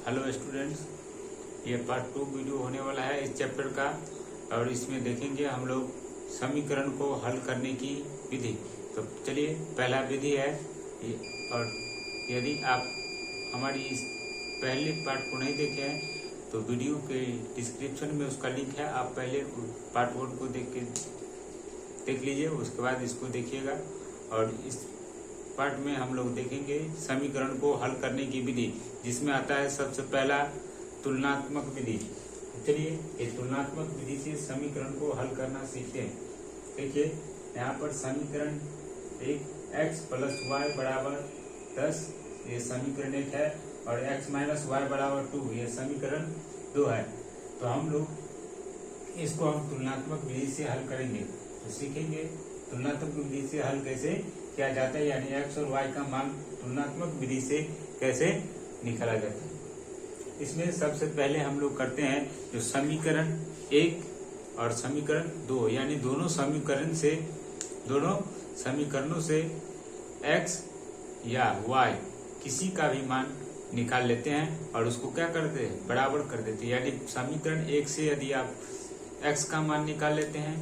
Hello students, ये part 2 video होने वाला है इस चैप्टर का। और इसमें देखेंगे हम लोग समीकरण को हल करने की विधि। तो चलिए, पहला विधि है और यदि आप हमारी इस पहले पार्ट को नहीं देखे हैं तो वीडियो के डिस्क्रिप्शन में उसका लिंक है, आप पहले पार्ट 1 को देख लीजिए, उसके बाद इसको देखिएगा। और इस पार्ट में हम लोग देखेंगे समीकरण को हल करने की विधि, जिसमें आता है सबसे पहला तुलनात्मक विधि। चलिए, इस तुलनात्मक विधि से समीकरण को हल करना सीखते हैं। देखिए, यहाँ पर समीकरण एक x प्लस वाई बराबर 10 ये समीकरण 1 है, और x माइनस वाई बराबर 2 ये समीकरण 2 है। तो हम लोग इसको हम तुलनात्मक विधि से हल करेंगे। तो सीखेंगे तुलनात्मक विधि से हल कैसे किया जाता है, यानी x और y का मान तुलनात्मक विधि से कैसे निकाला जाता है। इसमें सबसे पहले हम लोग करते हैं जो समीकरण 1 और समीकरण 2, यानी दोनों समीकरणों से x या y किसी का भी मान निकाल लेते हैं और उसको क्या करते हैं, बराबर कर देते हैं। यानी समीकरण 1 से यदि आप x का मान निकाल लेते हैं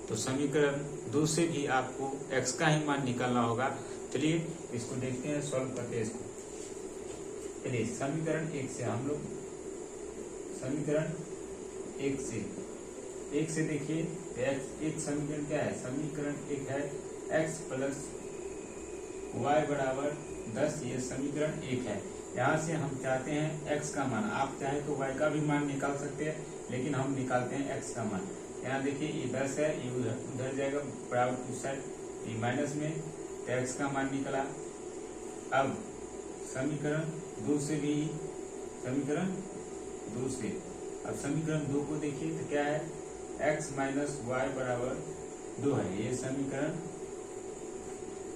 तो समीकरण 2 से भी आपको x का ही मान निकालना होगा। चलिए इसको देखते हैं, सॉल्व करते हैं इसको। चलिए, समीकरण 1 से हम लोग समीकरण 1 से देखिए, एक समीकरण क्या है, समीकरण 1 है x प्लस वाई बराबर 10 ये समीकरण 1 है। यहाँ से हम चाहते हैं x का मान, आप चाहे तो y का भी मान निकाल सकते हैं, लेकिन हम निकालते हैं x का मान। यहाँ देखिए ये 10 है, ये उधर जाएगा बराबर उस साइड, ये माइनस में, तो x का मान निकला। अब समीकरण 2 से भी अब समीकरण 2 को देखिए तो क्या है, x माइनस वाई बराबर 2 है, ये समीकरण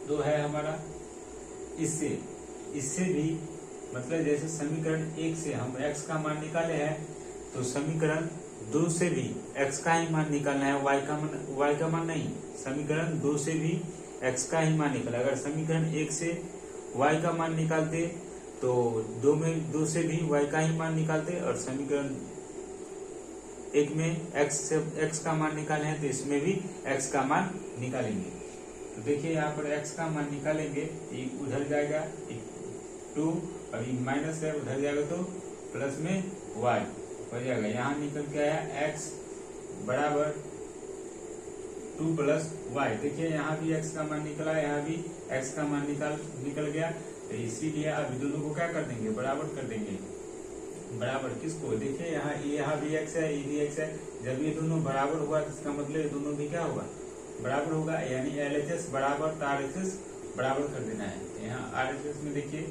2 है हमारा। इससे भी मतलब जैसे समीकरण 1 से हम x का मान निकाले हैं, तो समीकरण 2 से भी x का ही मान निकालना है, y का मान नहीं। समीकरण 2 से भी x का ही मान निकाला। अगर समीकरण 1 से y का मान निकालते तो 2 से भी y का ही मान निकालते, और समीकरण 1 में x का मान निकाले हैं तो इसमें भी x का मान निकालेंगे। तो देखिए यहाँ पर x का मान निकालेंगे, ये उधर जाएगा 2, और ये माइनस है, उधर जाएगा तो प्लस में y हो जाएगा। यहाँ निकल के आया x बराबर 2 प्लस y। देखिए यहाँ भी x का मान निकला, यहाँ भी x का मान निकल गया। तो इसीलिए अब दोनों को क्या कर देंगे, बराबर कर देंगे। बराबर किसको, देखिए यहाँ भी x है, ये भी x है। जब ये दोनों बराबर हुआ तो इसका मतलब ये दोनों भी क्या होगा, बराबर होगा। यानी LHS बराबर तो RHS बराबर कर देना है। तो यहाँ RHS में देखिए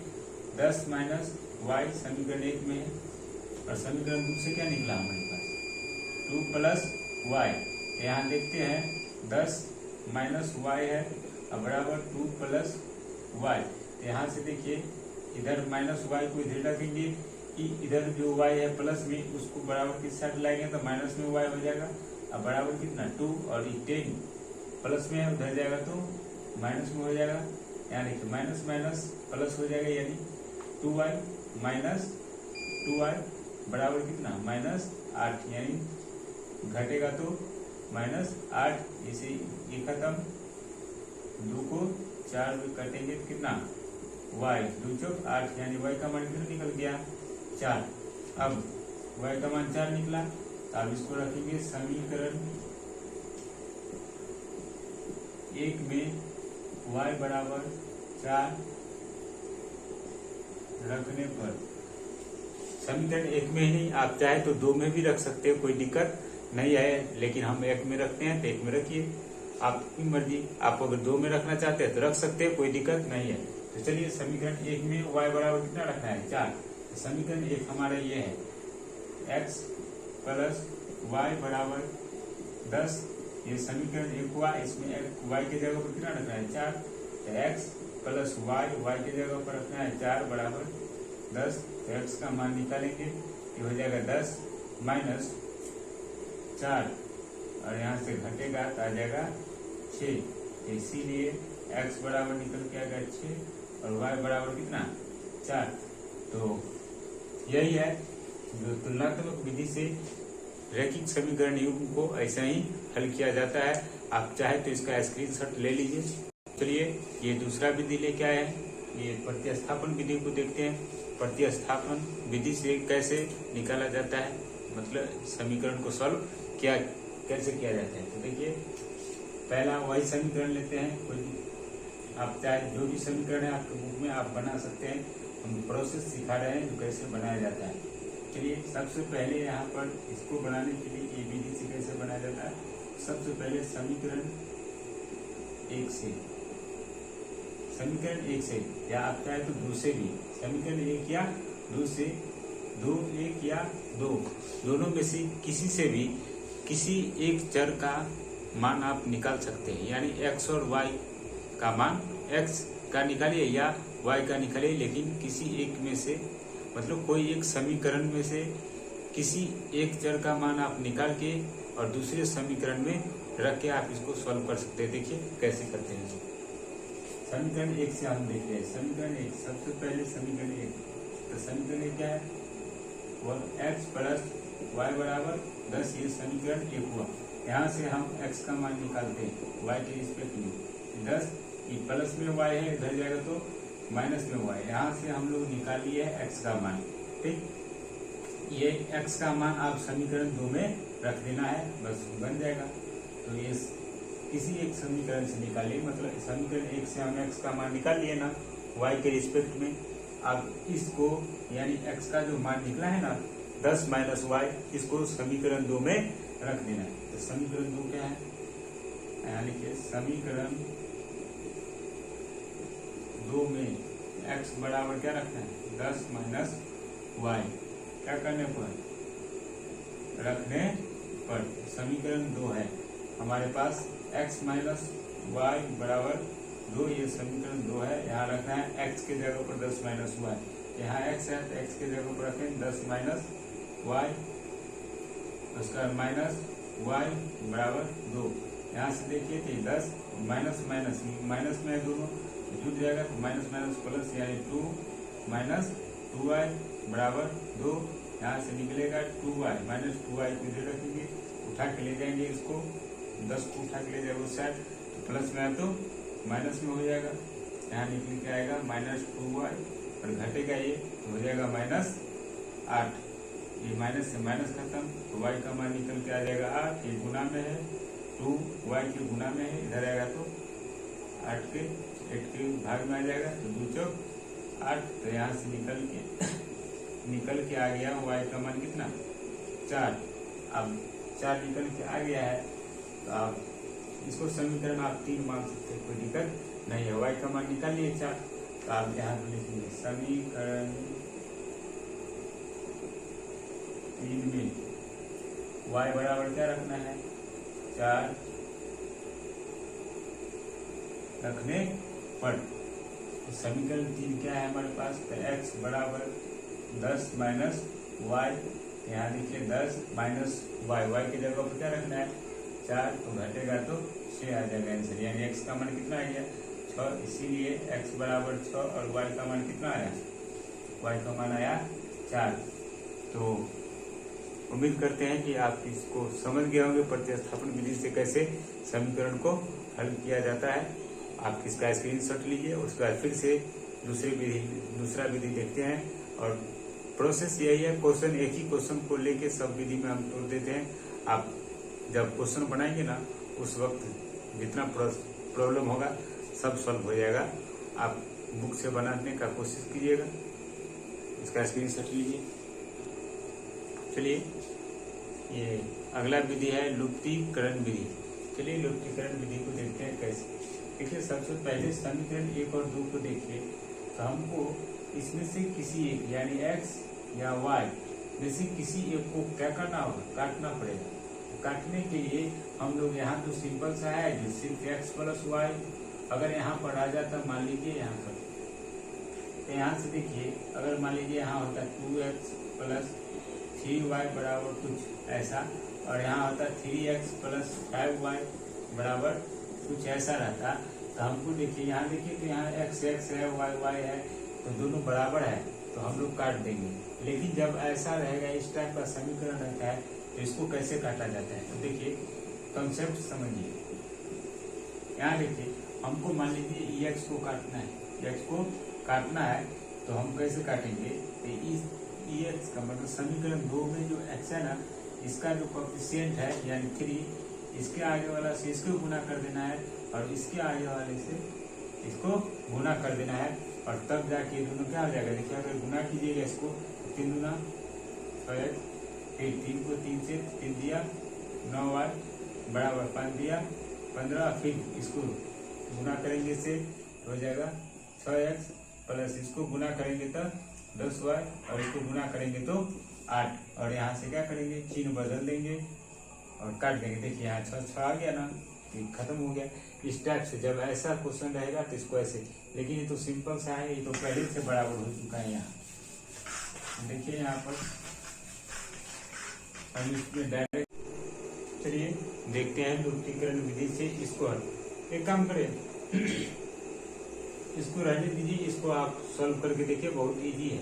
10 माइनस y समीकरण 1 में है, और समीकरण 2 से क्या निकला हमारे पास 2 प्लस y। यहाँ देखते हैं 10 माइनस y है और बराबर 2 प्लस y। यहाँ से देखिए इधर माइनस y को इधर रखेंगे, कि इधर जो y है प्लस में उसको बराबर किस साइड लाएंगे तो माइनस में y हो जाएगा। अब बराबर कितना 2, और 10 प्लस में है, उधर जाएगा तो माइनस में हो जाएगा। यहाँ देखिए माइनस माइनस प्लस हो जाएगा, यानी 2y माइनस 2y बराबर कितना माइनस 8, यानी घटेगा तो माइनस 8। इसे ये खत्म, 2 को 4 में कटेंगे तो कितना y 2 चौक 8, यानी y का मान कितना निकल गया 4। अब y का मान 4 निकला, तो अब इसको रखेंगे समीकरण 1 में y बराबर 4 रखने पर, समीकरण 1 में ही आप चाहे तो 2 में भी रख सकते हो, कोई दिक्कत नहीं है, लेकिन हम 1 में रखते हैं तो 1 में रखिए, आपकी मर्जी। आप अगर 2 में रखना चाहते हैं तो रख सकते हैं, कोई दिक्कत नहीं है। तो चलिए समीकरण 1 में y बराबर कितना रखना है 4। तो समीकरण 1 हमारा ये है x प्लस वाई बराबर 10, ये समीकरण 1 हुआ। इसमें y की जगह पर कितना रखना है 4, तो x प्लस y की जगह पर रखना है 4 बराबर 10। तो x का मान निकालेंगे, ये हो जाएगा 10 माइनस 4, और यहाँ से घटेगा तो आ जाएगा 6। इसीलिए x बराबर निकल के आ गया 6 और y बराबर कितना 4। तो यही है जो तुलनात्मक विधि से रैखिक समीकरण युग्म को ऐसा ही हल किया जाता है। आप चाहे तो इसका स्क्रीनशॉट ले लीजिए। चलिए ये दूसरा विधि लेके आए हैं, ये प्रतिस्थापन विधि को देखते हैं। प्रतिस्थापन विधि से कैसे निकाला जाता है, मतलब समीकरण को सॉल्व कैसे किया जाता है। तो देखिए पहला वही समीकरण लेते हैं, कोई आप चाहे जो भी समीकरण है आपके बुक में आप बना सकते हैं। हम प्रोसेस सिखा रहे हैं जो कैसे बनाया जाता है। चलिए सबसे पहले यहाँ पर इसको बनाने के लिए ये विधि से कैसे बनाया जाता है। सबसे पहले समीकरण 1 से या आप चाहे तो 2 से भी, समीकरण 1 या 2 से 2, 1 या 2 दोनों में से किसी से भी किसी एक चर का मान आप निकाल सकते हैं। यानी x और y का मान x का निकालिए या y का निकालिए, लेकिन किसी एक में से, मतलब कोई एक समीकरण में से किसी एक चर का मान आप निकाल के और दूसरे समीकरण में रख के आप इसको सॉल्व कर सकते हैं। देखिए कैसे करते हैं। समीकरण 1 से हम देखते हैं। समीकरण 1, सबसे पहले समीकरण 1, तो समीकरण 1 क्या है, x प्लस वाई बराबर 10, ये समीकरण 1 हुआ। यहाँ से हम x का मान निकालते हैं y के रिस्पेक्ट में 10, ये प्लस में y है, इधर जाएगा तो माइनस में y। यहाँ से हम लोग निकाल लिए है x का मान। ठीक, ये x का मान आप समीकरण 2 में रख देना है, बस बन जाएगा। तो ये किसी एक समीकरण से निकालिए, मतलब समीकरण 1 से हम x का मान निकाल लिए ना y के रिस्पेक्ट में। अब इसको यानी x का जो मान निकला है ना 10 माइनस y, इसको समीकरण 2 में रख देना है। तो समीकरण 2 क्या है, यहाँ लिखिए समीकरण 2 में x बराबर क्या रखना है, 10 माइनस y। क्या करने पर, रखने पर। समीकरण 2 है हमारे पास, x माइनस y बराबर 2, ये समीकरण 2 है। यहाँ रखना है x के जगह पर 10 माइनस y, यहाँ x है तो x के जगह पर रखें 10 माइनस y, उसका माइनस y बराबर 2। यहाँ से देखिए तो 10 माइनस माइनस माइनस में दोनों जुड़ जाएगा, तो माइनस माइनस प्लस यानी 2 माइनस 2y बराबर 2। यहाँ से निकलेगा 2y माइनस 2y को इधर रखेंगे, उठा के ले जाएंगे इसको, 10 को उठा के ले जाएगा उस साइड, तो प्लस में है तो माइनस में हो जाएगा। यहाँ निकल के आएगा माइनस 2y और घटेगा ये तो हो जाएगा माइनस 8। ये माइनस से माइनस खत्म, तो y का मान निकल के आ जाएगा 8। ये गुना में है, 2y के गुना में है, इधर आएगा तो 8 के भाग में आ जाएगा, तो 2 चौक 8। तो यहाँ से निकल के आ गया y का मान कितना, 4। अब 4 निकल के आ गया है, तो आप इसको समीकरण आप 3 मान सकते हैं, कोई दिक्कत नहीं है। y का मान निकाल लिए 4, तो आप यहाँ पर लिखेंगे समीकरण 3 में y बराबर क्या रखना है, 4 रखने पर। तो समीकरण 3 क्या है हमारे पास, तो x बराबर 10 माइनस y, यहाँ देखिए 10 माइनस y की जगह पर क्या रखना है 4, तो घटेगा तो 6 आ जाएगा आंसर। यानी x का मान कितना आ गया 6, इसीलिए x बराबर 6 और y का मान कितना आया, y का मान आया 4। तो उम्मीद करते हैं कि आप इसको समझ गए होंगे, प्रतिस्थापन विधि से कैसे समीकरण को हल किया जाता है। आप इसका स्क्रीनशॉट लीजिए, उसके बाद फिर से दूसरा विधि देखते हैं। और प्रोसेस यही है, क्वेश्चन एक ही क्वेश्चन को लेके सब विधि में हम तोड़ देते हैं। आप जब क्वेश्चन बनाएंगे ना उस वक्त जितना प्रॉब्लम होगा सब सॉल्व हो जाएगा। आप बुक से बनाने का कोशिश कीजिएगा, इसका स्क्रीनशॉट लीजिए। चलिए ये अगला विधि है लुप्तीकरण विधि। चलिए लुप्तीकरण विधि को देखते हैं कैसे। देखिए सबसे पहले समीकरण 1 और 2 को देखिए, तो हमको इसमें से किसी एक यानी x या y में से किसी एक को क्या करना होगा, काटना पड़ेगा। काटने के लिए हम लोग यहाँ तो सिंपल सा है जो सिर्फ x प्लस y, अगर यहाँ पर आ जाता मान लीजिए यहाँ पर, तो यहाँ से देखिए अगर मान लीजिए यहाँ होता 2x प्लस 3y बराबर कुछ ऐसा, और यहाँ होता 3x प्लस 5y बराबर कुछ ऐसा रहता, तो हमको देखिए यहाँ देखिए तो यहाँ x है y है, तो दोनों बराबर है, तो हम लोग काट देंगे। लेकिन जब ऐसा रहेगा, इस टाइप का समीकरण रहता है, तो इसको कैसे काटा जाता है? तो देखिए कंसेप्ट समझिए। यहाँ देखिए, हमको मान लीजिए एक्स को काटना है, एक्स को काटना है, तो हम कैसे काटेंगे? तो इस एक्स का मतलब समीकरण 2 में जो एक्स है ना, इसका जो कोएफिशिएंट है यानी 3, इसके आगे वाला से इसको गुना कर देना है, और इसके आगे वाले से इसको गुना कर देना है, और तब जाके दोनों क्या हो जाएगा? देखिए अगर गुना कीजिएगा इसको, 3 दूना 6x, फिर 3 को 3 से 3 दिया 9y बराबर 5 दिया 15, फिर इसको गुना करेंगे से हो जाएगा 6x प्लस इसको गुना करेंगे तो 10y, और इसको गुना करेंगे तो 8, और यहाँ से क्या करेंगे? चिन्ह बदल देंगे और काट देंगे। देखिए यहाँ 6 आ गया ना, ये खत्म हो गया। इस टाइप से जब ऐसा क्वेश्चन रहेगा तो इसको ऐसे, लेकिन ये तो सिंपल सा है, ये तो पहले से बराबर हो चुका है। यहाँ देखिए यहाँ पर हम इसमें डायरेक्ट, चलिए देखते हैं लुप्तीकरण विधि से इसको। एक काम करें, इसको रहने दीजिए, इसको आप सॉल्व करके देखिए, बहुत इजी है,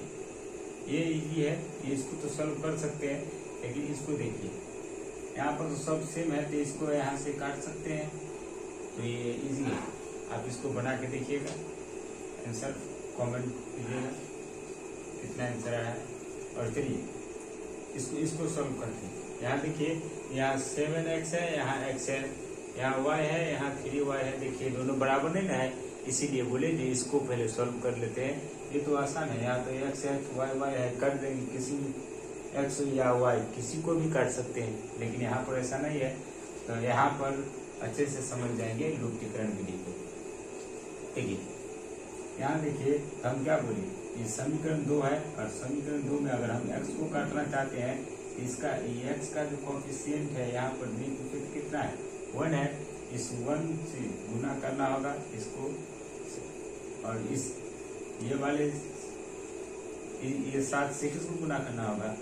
ये इजी है, इसको तो सॉल्व कर सकते हैं, लेकिन इसको देखिए यहाँ पर तो सब सेम है, तो इसको यहाँ से काट सकते हैं, तो ये इजी है। आप इसको बना के देखिएगा, आंसर कमेंट कीजिएगा कितना आंसर आया है। और चलिए इसको सॉल्व करते हैं। यहाँ देखिए, यहाँ 7x है, यहाँ x है, यहाँ y है, यहाँ 3y है। देखिए दोनों बराबर नहीं ना है, इसीलिए बोले जो इसको पहले सॉल्व कर लेते हैं। ये तो आसान है, यहाँ तो x है, y है, काट देंगे, किसी x या y किसी को भी काट सकते हैं, लेकिन यहाँ पर ऐसा नहीं है। तो यहाँ पर अच्छे से समझ जाएंगे लुप्तीकरण विधि को। ठीक है, यहाँ देखिए हम क्या बोले, ये समीकरण 2 है, और समीकरण 2 में अगर हम x को काटना चाहते हैं, इसका x का जो कोएफिशिएंट है यहाँ पर कितना है? 1 है। इस 1 से गुना करना होगा इसको, और इस ये वाले ये 7 से किसको गुना करना होगा?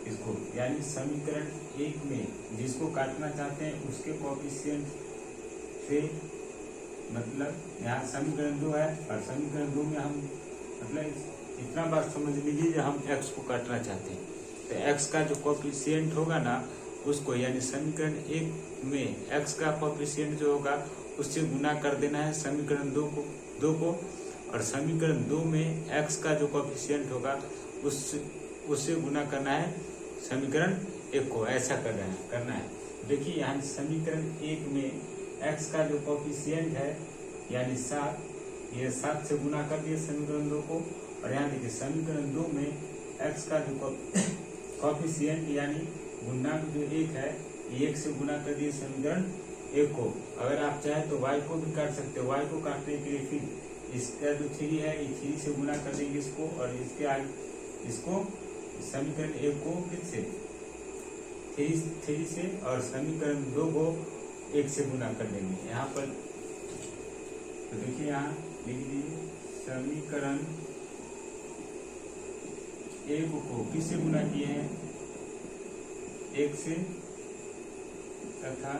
इसको, यानी समीकरण 1 में जिसको काटना चाहते हैं उसके कोएफिशिएंट से, मतलब यहाँ समीकरण 2 है, और समीकरण 2 में हम मतलब इतना बात समझ लीजिए, जब हम x को काटना चाहते हैं तो x का जो कोएफिशिएंट होगा ना उसको, यानी समीकरण 1 में x का कोएफिशिएंट जो होगा उससे गुना कर देना है समीकरण 2 को, और समीकरण 2 में x का जो कोएफिशिएंट होगा उससे गुना करना है समीकरण 1 को। ऐसा करना है। देखिए यहाँ समीकरण 1 में x का जो कोएफिशिएंट है यानी 7, ये 7 से गुना कर दिए समीकरण 2 को, और यहाँ देखिए समीकरण 2 में x का जो कोएफिशिएंट यानी गुणांक जो 1 है, 1 से गुना कर दिए समीकरण 1 को। अगर आप चाहे तो y को भी काट सकते हो, y को काटने के लिए फिर इसका जो 3 है, ये 3 से गुना कर देंगे इसको, और इसके आगे इसको समीकरण 1 को फिर से 3 से, और समीकरण 2 को 1 से गुना कर देंगे यहाँ पर। तो देखिए यहाँ लिख दीजिए, समीकरण 1 को किससे गुना किए हैं? 1 से, तथा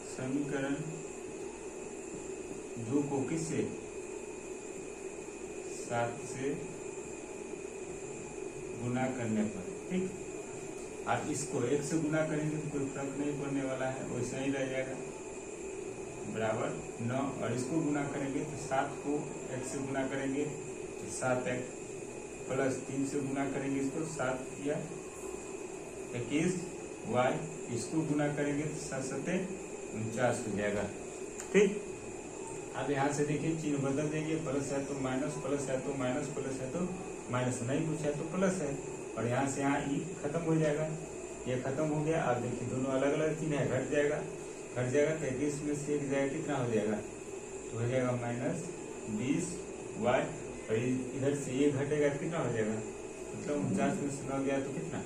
समीकरण 2 को किससे? 7 से गुना करने पर। ठीक, आप इसको 1 से गुना करेंगे तो कोई फर्क नहीं पड़ने वाला है, वैसा ही रह जाएगा, बराबर 9, और इसको गुना करेंगे तो 7 को 1 से गुना करेंगे तो 7x, प्लस 3 से गुना करेंगे इसको, 7 या 21y, इसको गुना करेंगे तो 7 7 49 हो जाएगा। ठीक, अब यहाँ से देखिए चिन्ह बदल देंगे, प्लस है तो माइनस, प्लस है तो माइनस, प्लस है तो माइनस, नहीं कुछ है तो प्लस है, और यहाँ से यहाँ ई खत्म हो जाएगा, ये खत्म हो गया। अब देखिए दोनों अलग अलग चिन्ह है, घट जाएगा, 33 में से 1 जाएगा, कितना हो जाएगा? तो हो जाएगा -20y, और इधर से ये घटेगा तो कितना हो जाएगा? मतलब 49 में से 9 गया तो कितना?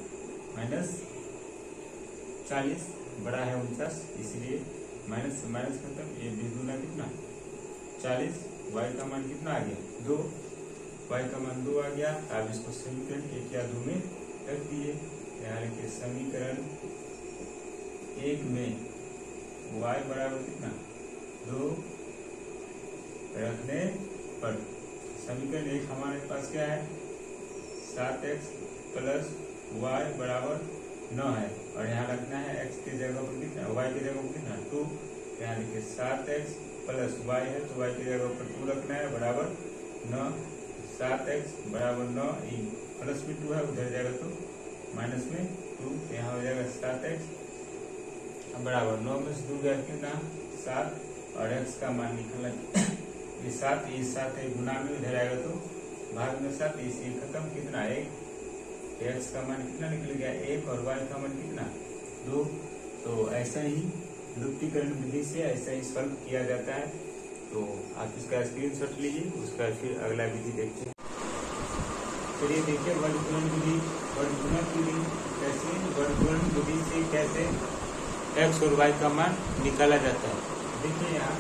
-40, बड़ा है 49, इसलिए माइनस से माइनस खत्म, ये 20 गुना कितना? 40, y का मान कितना आ गया? 2, y का मान 2 आ गया। अब इसको समीकरण 1 या 2 में रख दिए, यहाँ के समीकरण 1 में y बराबर कितना? 2 रखने पर समीकरण 1 हमारे पास क्या है, 7x प्लस वाई बराबर 9 है, और यहाँ रखना है x की जगह पर कितना, y की जगह पर कितना 2। यहाँ देखिए 7x प्लस वाई है तो y की जगह पर 2 रखना है बराबर 9। 7x बराबर 9, प्लस में 2 है, उधर जाएगा तो माइनस में 2, यहाँ हो जाएगा 7x बराबर 9 में से 2 गया कितना 7, और x का मान निकालना ये 7 है, गुना में उधर आएगा तो भाग में 7, इसे खत्म कितना 1, x का मान कितना निकल गया 1, और y का मान कितना 2। तो ऐसा ही लुप्तीकरण विधि से ऐसा ही सॉल्व किया जाता है। तो आप इसका स्क्रीनशॉट लीजिए, उसका फिर अगला विधि देखते हैं। चलिए देखिए वर्गीकरण विधि। वर्गीकरण विधि कैसे, वर्गीकरण विधि से कैसे x और y का मान निकाला जाता है। देखिए यहाँ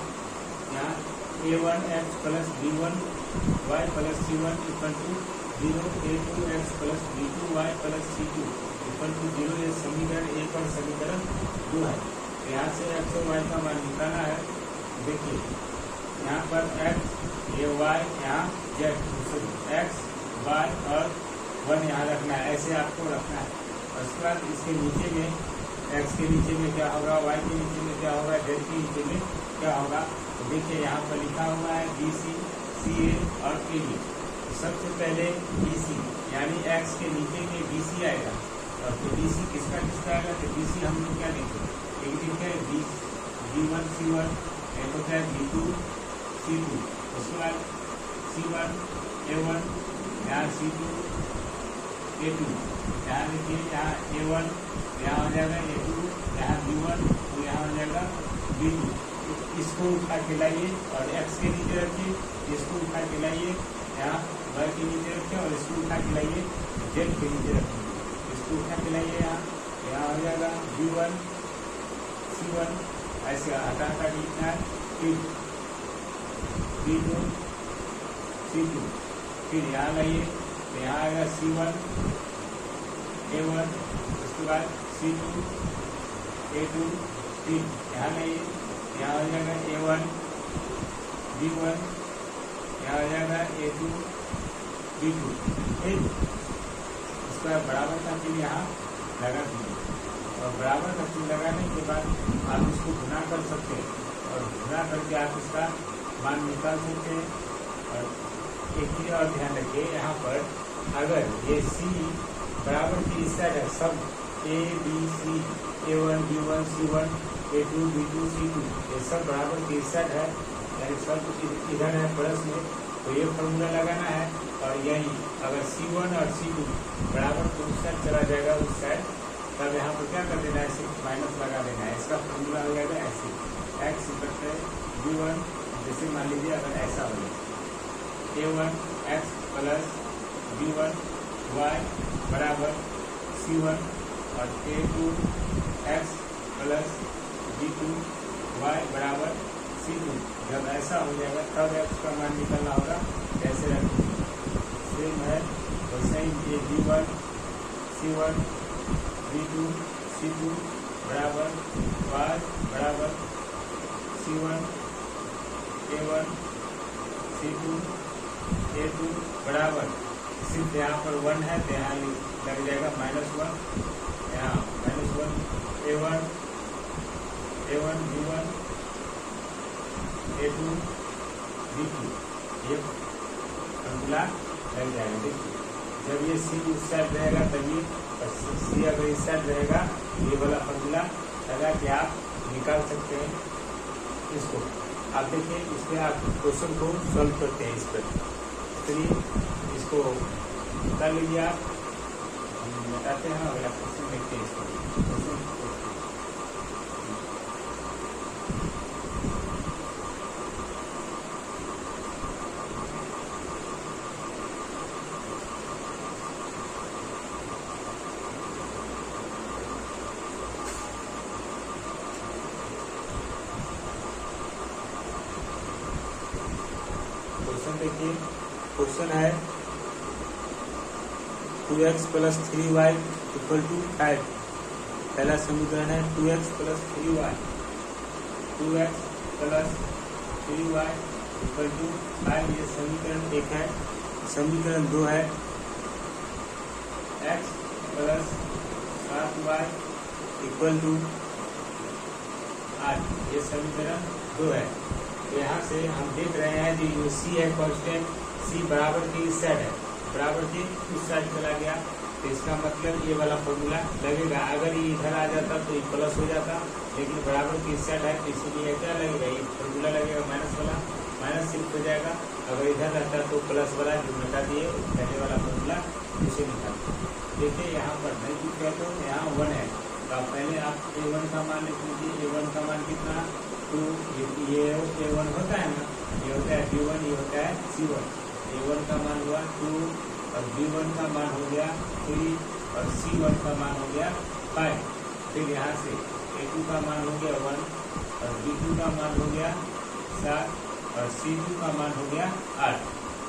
a1x plus b1 y plus c1 equal to 0, a2x plus b2 y plus c2 equal to 0। ये समीकरण 1 और समीकरण 2 है। यहाँ से x और y का मान निकालना है। देखिए यहाँ पर x, ये y, यहाँ z, x, y और 1 यहाँ रखना है, ऐसे आपको रखना है। और उसके बाद इसके नीचे में x के नीचे में क्या होगा, y के नीचे में क्या होगा, z के नीचे में क्या होगा। तो देखिए यहाँ पर लिखा हुआ है BC, CA और AD। तो सबसे पहले BC यानी x के नीचे में BC आएगा, और तो BC किसका आएगा, तो BC हम लोग क्या लिखेंगे, एक लिखे B1 C1, एक होता है B2 C2, उसके बाद C1 A1, यहाँ C2 A2, यहाँ देखिए यहाँ A1, यहाँ हो जाएगा A2, यहाँ B1, तो यहाँ हो जाएगा B2। इसको उठा के लाइए और x के नीचे रखिए, इसको उठा के लाइए यहाँ y के नीचे रखिए, और इसको उठा के लाइए z के नीचे रखिए, इसको उठा के लाइए यहाँ हो जाएगा B1 C1, ऐसे हटा के लिखना है, फिर B2 C2, फिर यहाँ लाइए तो यहाँ आएगा C1 A1, उसके बाद C2 A2, फिर यहाँ लाइए, यहाँ हो जाएगा A1 B1, यहाँ हो जाएगा A2 B2। ठीक, इसका बराबर का चिन्ह यहाँ लगा दीजिए, और बराबर का चिन्ह लगाने के बाद आप इसको गुना कर सकते हैं, और गुना करके आप इसका मान निकाल सकते हैं। और एक चीज और ध्यान रखिए, यहाँ पर अगर ये C बराबर की इस साइड है, सब A B C A1 B1 C1 A2 B2 C2 ये सब बराबर की इस साइड है, यानी सब इधर है प्लस में, तो ये फॉर्मूला लगाना है। और यही अगर C1 और C2 बराबर तो उस साइड चला जाएगा उस साइड, तब यहाँ पर क्या कर देना है, सिर्फ माइनस लगा देना है। इसका फॉर्मूला हो जाएगा ऐसे, x इक्वल है B1, जैसे मान लीजिए अगर ऐसा हो जाए A1 x plus B1 y बराबर C1, और A2 x plus B2 y बराबर C2। जब ऐसा हो जाएगा तब x का मान निकलना होगा, कैसे रखेंगे सेम है वैसे ही। ये B1 C1 B2 C2 बराबर y बराबर C1 A1 C2 A2 बराबर, सिर्फ यहाँ पर 1 है तो यहाँ लग जाएगा -1, यहाँ -1 A1 B1 A2 B2, ये फॉर्मूला लग जाएगा। देखिए जब ये C उस साइड रहेगा तभी, और C अगर इस साइड रहेगा, ये वाला फॉर्मूला लगा के आप निकाल सकते हैं इसको। आप देखिए इस पर आप क्वेश्चन को सॉल्व करते हैं इस पर। चलिए इसको कर लीजिए आप, हम बताते हैं अगला क्वेश्चन देखते हैं इसको। क्वेश्चन देखिए, क्वेश्चन है 2x plus 3y equal to 5। पहला समीकरण है 2x plus 3y, 2x plus 3y equal to 5, ये समीकरण 1 है। समीकरण 2 है x plus 7y equal to 8, ये समीकरण 2 है। यहाँ से हम देख रहे हैं कि जो c है कांस्टेंट, c बराबर के इस साइड है, बराबर के उस साइड चला गया, तो इसका मतलब ये वाला फॉर्मूला लगेगा। अगर ये इधर आ जाता तो ये प्लस हो जाता, लेकिन बराबर की इस साइड है तो इसीलिए क्या लगेगा, ये फॉर्मूला लगेगा माइनस वाला, माइनस सिर्फ हो जाएगा। अगर इधर रहता तो प्लस वाला जो मिटा दिए पहले वाला फॉर्मूला उसे निकालते। देखिए यहाँ पर नहीं कुछ है तो यहाँ 1 है, तो पहले आप a1 का मान लिख लीजिए। a1 का मान कितना 2, ये a1 होता है ना, ये होता है b1, ये होता है c1। a1 का मान हुआ 2 और b1 का मान हो गया 3 और c1 का मान हो गया 5। फिर यहाँ से a2 का मान हो गया 1 और b2 का मान हो गया 7 और c2 का मान हो गया 8।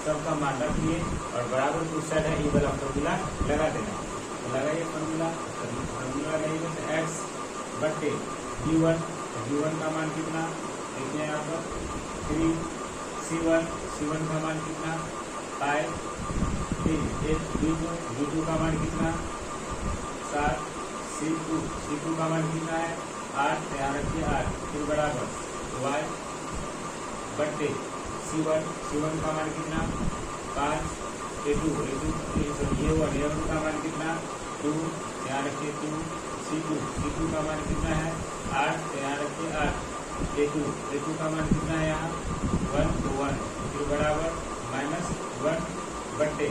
सबका मान रख लिए और बराबर कुछ साइड है, ये वाला फॉर्मूला लगा देना। तो लगाइए फॉर्मूला, फॉर्मूला लगाइए तो x बटे b1, b1 का मान कितना देखिए यहाँ पर 3, c1, c1 का मान कितना 5, फिर b2, b2 का मान कितना 7, c2 का मान कितना है 8, ध्यान रखिए 8, फिर बराबर y बटे c1 का मान कितना 5, a1 का मान कितना 2, ध्यान रखिए 2, c2 का मान कितना है 8, ध्यान रखिए 8, a2 का मान कितना है यहाँ 1, तो 1, फिर बराबर -1 बटे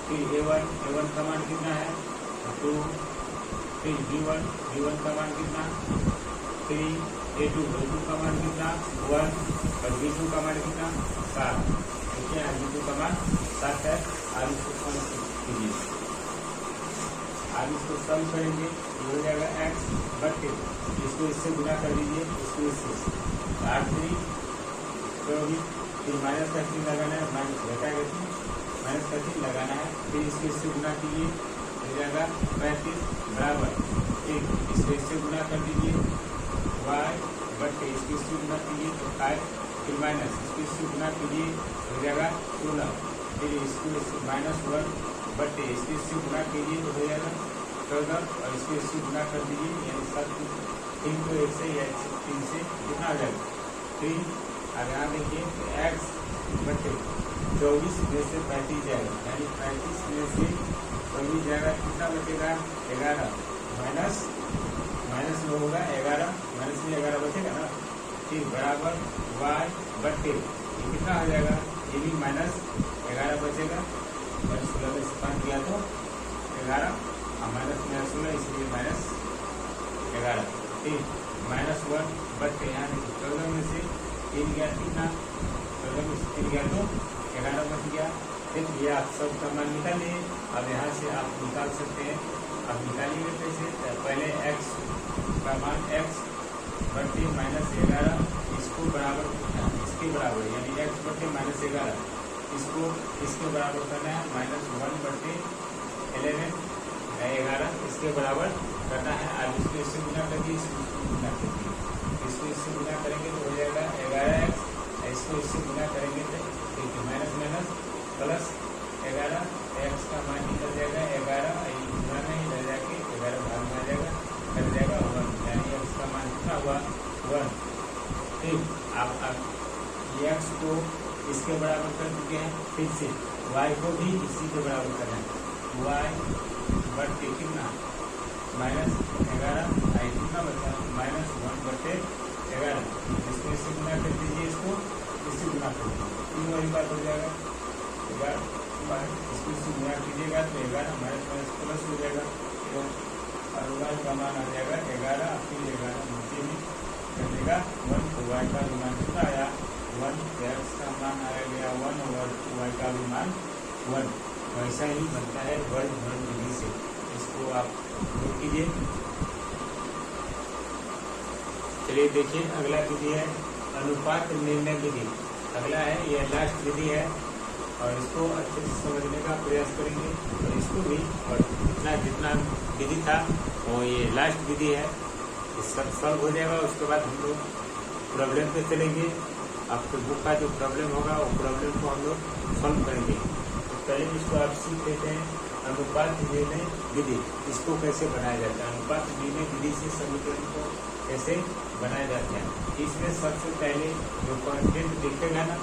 फिर a1 का मान कितना है 2, फिर b1 का मान कितना 3, a2 का मान कितना 1 और b2 का मान कितना 7। देखिए b2 का मान 7 है। आप इसको सॉल्व कीजिए, आप इसको सॉल्व करेंगे ये हो जाएगा x बटे, इसको इससे गुना कर दीजिए, इसको इससे 8×3 24, फिर माइनस का चिन्ह लगाना है, माइनस घटाएगा माइनस का चिन्ह लगाना है, फिर इसको इससे गुना कीजिए हो जाएगा 35 बराबर एक, इसको इससे गुना कर दीजिए y बटे इसको इससे गुना कीजिए तो 5, फिर माइनस इसको इससे गुना कीजिए हो जाएगा 16, फिर इसको इससे -1 बटे इसको इससे गुना कीजिए तो हो जाएगा 14 और इसको इससे गुना कर दीजिए यानी 7, 3 को 1 से या 3 से कितना आ जाएगा 3। अब यहाँ देखिए x बटे 24 में से 35 जाएगा, यानी 35 में से 24 जाएगा, कितना बचेगा 11, माइनस में होगा 11, माइनस में 11 बचेगा ना, फिर बराबर y बटे ये कितना हो जाएगा, ये भी -11 बचेगा, और 16 में से 5 किया तो 11 और माइनस में 16 इसलिए -11, फिर -1 बटे यहाँ 14 में से 3 गया, कितना 14 में से 3 गया तो 11 बच गया। फिर ये आप सब का मान निकालिए। अब यहाँ से आप निकाल सकते हैं, अब निकालिए कैसे, पहले x का मान x बटे -11, इसको बराबर इसके बराबर यानी x बटे -11, इसको इसके बराबर करना है -1 बटे 11 इसके बराबर करना है। अब इसको इससे गुना करके इसको गुना करिए, इसको इससे गुना करेंगे तो हो जाएगा 11x, इसको इससे गुना करेंगे तो देखिए माइनस प्लस 11, x का मान निकल जाएगा 11, गुना नहीं रह जाके 11 भाग में आ जाएगा, कर जाएगा 1, यानी x का मान कितना हुआ 1। फिर आप x को इसके बराबर कर चुके हैं, फिर से y को भी इसी के बराबर करना है, y बटे कितना -11, कितना बचा -1 बटे 11, इसको इससे गुना कर दीजिए, इसको इससे गुना कर दीजिए, 3 वाली बात हो जाएगा 11, इसको इससे गुना कीजिएगा तो 11 माइनस प्लस हो जाएगा, और y का मान आ जाएगा 11, फिर 11 नीचे में कर देगा 1, तो y का मान कितना आया 1, x का मान आ गया 1 और y का भी मान 1। वैसा ही बनता है वर्ग विधि से, इसको आप नोट कीजिए। चलिए देखिए अगला विधि है अनुपात निर्णय विधि। अगला है यह लास्ट विधि है और इसको अच्छे से समझने का प्रयास करेंगे, और इसको भी और जितना विधि था वो ये लास्ट विधि है, इस सब सॉल्व हो जाएगा। उसके बाद हम लोग प्रॉब्लम पे चलेंगे आपके बुक का जो प्रॉब्लम होगा वो प्रॉब्लम को हम लोग सॉल्व करेंगे। तो पहले इसको आप सीख लेते हैं अनुपात निर्णय विधि, इसको कैसे बनाया जाता है, अनुपात निर्णय विधि से समीकरण को कैसे बनाया जाता है। इसमें सबसे पहले जो कांस्टेंट दिखेगा ना,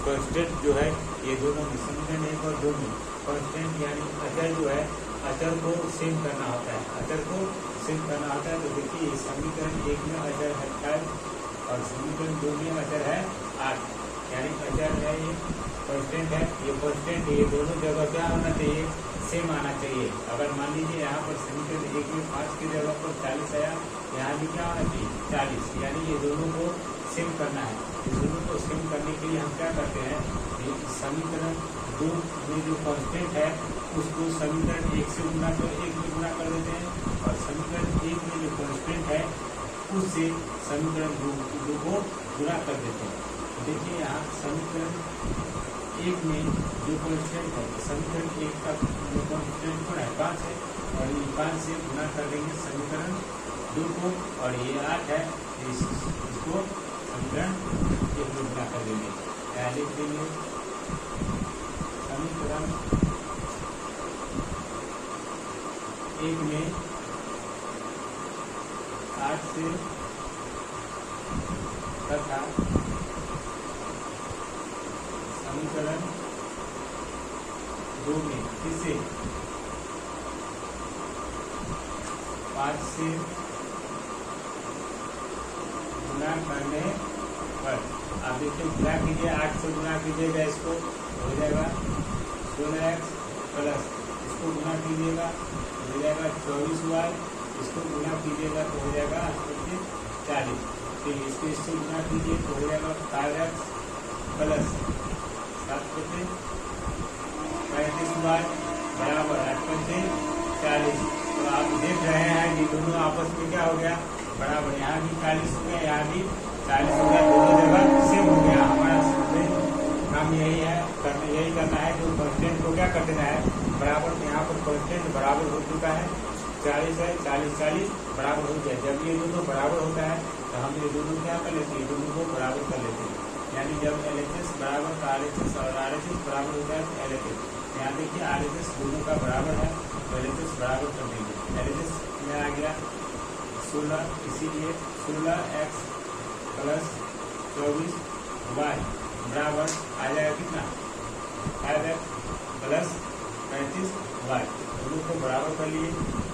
कांस्टेंट जो है ये दोनों में समीकरण 1 और 2 में कांस्टेंट यानी अचर जो है, अचर को सेम करना होता है, अचर को सेम करना होता है। तो देखिए समीकरण 1 में अचर है 5 और समीकरण 2 में अचर है 8, यानी अचर है ये कांस्टेंट है, ये कांस्टेंट है, ये दोनों जगह क्या होना चाहिए, सेम आना चाहिए। अगर मान लीजिए यहाँ पर समीकरण 1 में 5 की जगह पर 40 आया, यहाँ भी क्या होना चाहिए 40, यानी ये दोनों को सेम करना है। इस दोनों को सेम करने के लिए हम क्या करते हैं, समीकरण 2 में जो कांस्टेंट है उसको समीकरण 1 से गुना कर 1 में गुना कर देते हैं, और समीकरण 1 में जो कांस्टेंट है उससे समीकरण 2 को गुना कर देते हैं। देखिए यहाँ समीकरण 1 में जो कांस्टेंट है, समीकरण 1 का जो कांस्टेंट है 5 है, और ये 5 से गुना कर देंगे समीकरण 2 को, और ये 8 है, इसको समीकरण 1 में गुना कर देंगे। लिख देंगे समीकरण 1 में 8 से तथा समीकरण 2 में किसे 5 से गुना करने पर, आप देखिए गुना कीजिए, 8 से गुना कीजिएगा, इसको हो जाएगा 16x प्लस इसको गुना कीजिएगा हो जाएगा 24y, इसको गुना कीजिएगा तो हो जाएगा 40, फिर इसको इससे गुना कीजिए तो हो जाएगा 5x प्लस 7/35y बराबर 8/40। तो आप देख रहे हैं कि दोनों आपस में क्या हो गया, बराबर, यहाँ भी 40 हो गया, यहाँ भी 40 हो गया, दोनों जगह सेम हो गया। हमारा काम यही है, यही करना है कि कांस्टेंट को क्या कर देना है बराबर। यहाँ पर कांस्टेंट बराबर हो चुका है, 40 है, 40 बराबर हो गया। जब ये दोनों बराबर होता है तो हम ये दोनों क्या कर लेते हैं, दोनों को बराबर कर लेते हैं, यानी जब LHS बराबर का RHS और RHS बराबर होता है तो LHS, यहाँ देखिए RHS दोनों का बराबर है तो LHS बराबर कर देंगे। LHS में आ गया 16, इसीलिए 16x प्लस 24y बराबर आ जाएगा कितना 5x प्लस 35y, दोनों को बराबर कर लिए।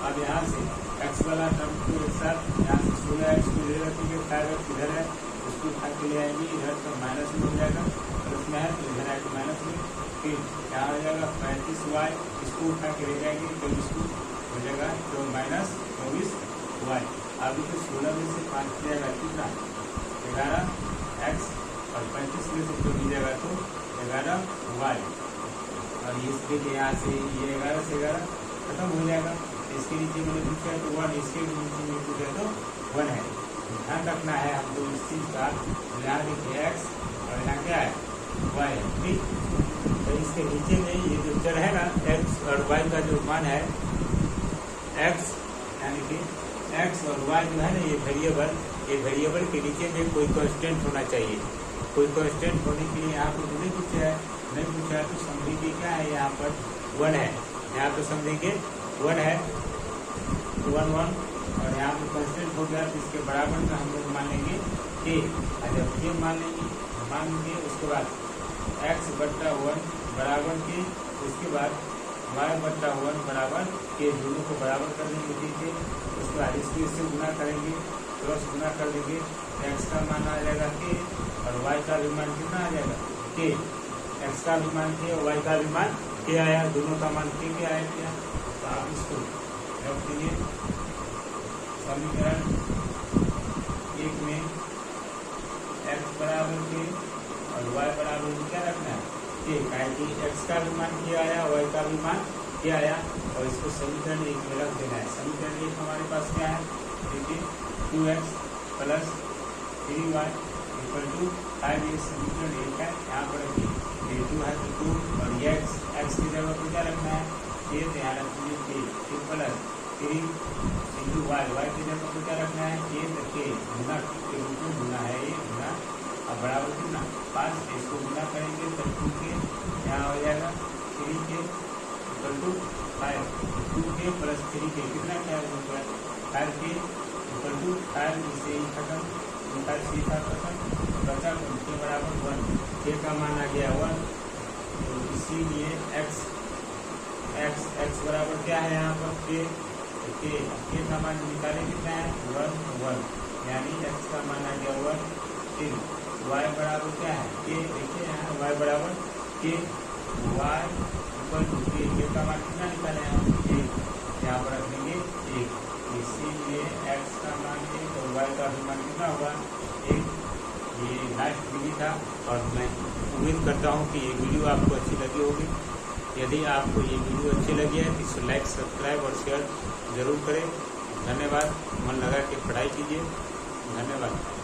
अब यहाँ से x वाला टर्म को एक साथ, यहाँ से 16x को इधर रखेंगे, 5x इधर है, उसको उठा के ले आएंगे, इधर तो माइनस में हो जाएगा, प्लस में है तो इधर आएगा माइनस में, फिर यहाँ हो जाएगा 35y, इसको उठा के ले जाएंगे तो इसको हो जाएगा तो माइनस 24y। अभी तो 16 में से 5 जाएगा कितना 11x, और 35 में से 2 जाएगा तो 11y, और इसके यहाँ से ये 11 से 11 खत्म हो जाएगा। इसके नीचे मैंने पूछा है तो 1, इसके नीचे में पूछा है तो 1 है। ध्यान रखना है हमको इस चीज़ का, यहाँ देखिए x और यहाँ क्या है y है, ठीक। तो इसके नीचे में ये जो चर है ना x और y का जो मान है, x यानी कि x और y जो है ना ये वेरिएबल के नीचे में कोई कांस्टेंट होना चाहिए। कोई कांस्टेंट होने के लिए यहाँ पर नहीं पूछा है तो समझेंगे क्या है, यहाँ पर 1 है, यहाँ पर समझेंगे 1 है, 1 और यहाँ पर कांस्टेंट हो गया तो इसके बराबर में हम लोग मान लेंगे k। जब k मान लेंगे उसके बाद x/1 बराबर k, उसके बाद y/1 बराबर k, दोनों को बराबर कर देंगे, ठीक है। उसके बाद इसको इससे गुना करेंगे, क्रॉस गुना कर देंगे, x का मान आ जाएगा k और y का भी मान कितना आ जाएगा k, x का भी मान k और y का भी मान k आया, दोनों का मान k आया क्या। तो आप इसको रख दीजिए समीकरण 1 में x बराबर k और y बराबर क्या रखना है k, कि x का भी मान k आया, y का भी मान k आया, और इसको समीकरण 1 में रख देना है। समीकरण 1 हमारे पास क्या है, देखिए 2x plus 3y equal to 5, ये समीकरण 1 है। यहाँ पर ये 2 है तो 2, और ये x की जगह पर क्या रखना है ये, तो यहाँ रख दीजिए k प्लस 3 इंटू y की जगह पर क्या रखना है ये, तो k गुना के रूप में गुना है, ये गुना अब बराबर कितना 5 से इसको गुना करेंगे तो 2k यहाँ हो जाएगा 3k equal to 5 2k plus 3k कितना क्या होगा 5k इक्वल टू 5 इससे ही खत्म 5 से था खत्म बचा k बराबर 1 k का मान आ गया 1 तो इसीलिए x बराबर क्या है यहाँ पर k का मान निकाले कितना है 1 यानी x का मान आ गया 1 फिर y बराबर क्या है k देखिए यहाँ y बराबर k y equal to k का मान कितना निकाले हम 1 यहाँ पर रख देंगे 1 इसीलिए x का मान 1 और y का मान कितना होगा 1। ये लास्ट वीडियो था और मैं उम्मीद करता हूँ कि ये वीडियो आपको अच्छी लगी होगी। यदि आपको ये वीडियो अच्छी लगी है तो इसे लाइक सब्सक्राइब और शेयर जरूर करें। धन्यवाद। मन लगा के पढ़ाई कीजिए। धन्यवाद।